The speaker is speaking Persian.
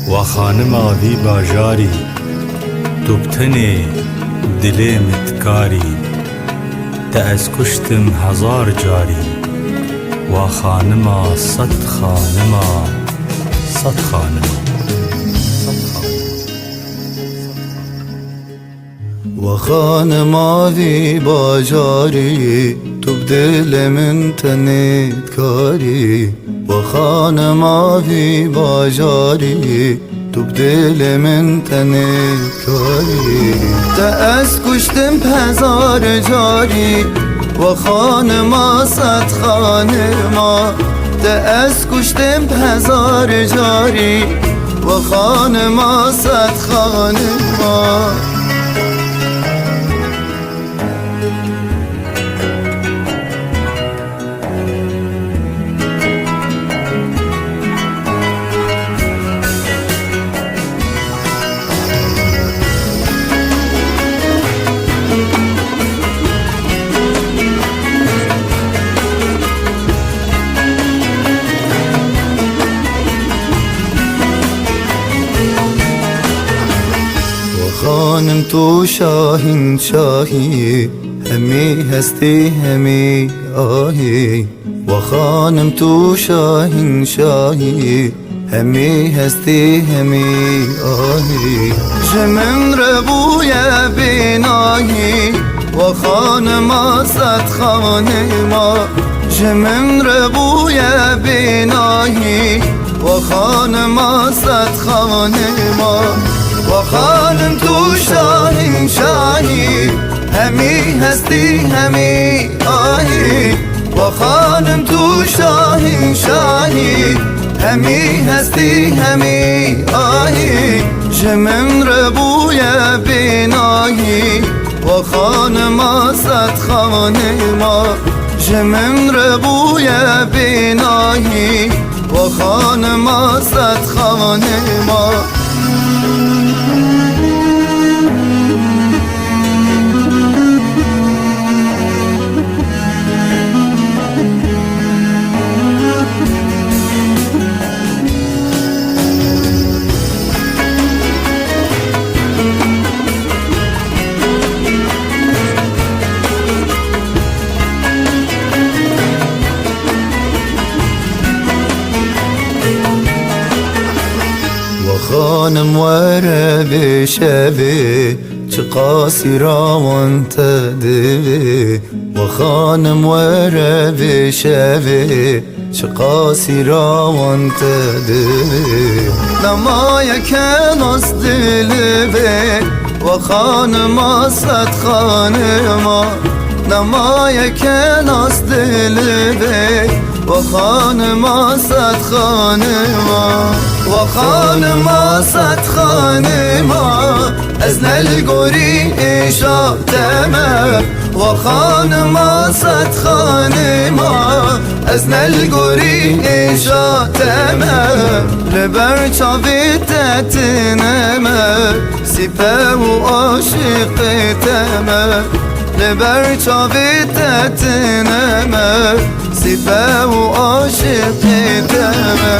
و خانما وی باژاری تو بتنێ dilê mitkarî te ez kuştim hezar carî wa xanima sed xanima sed xanima و خانما وی باجاری تو بدل من تنید کاری و خانما وی باجاری تو بدل من تنید کاری te ez kuştim hezar cari و خانما صد خانما te ez kuştim hezar cari و خانما صد خانما خانم تو شاهین شاهی همی هستی همی آهی و خانم تو شاهین شاهی همی هستی همی آهی جمن ربوی بیناهی و خانم صد خانما جمن ربوی بیناهی و خانم صد خانما و خانم تو شاهین شاهی همی هستی همی آهی و خانم تو شاهین شاهی همی هستی همی آهی جمن ربوی بیناهی و خانم صد خانما جمن ربوی بیناهی و خانم صد خانما خانم وره بشوی چه قاسی راوان تدوی و خانم وره بشوی چه قاسی راوان تدوی نمای کناس دلوی و خانم صد خانما نمای کناس دلوی و خانم صد خانما و خانما صد خانما از نلگوری ایشاتمه و خانما صد خانما از نلگوری ایشاتمه لبر چاوی تتنمه سیپه و عاشقتمه لبر چاوی تتنمه سیپه و عاشقتمه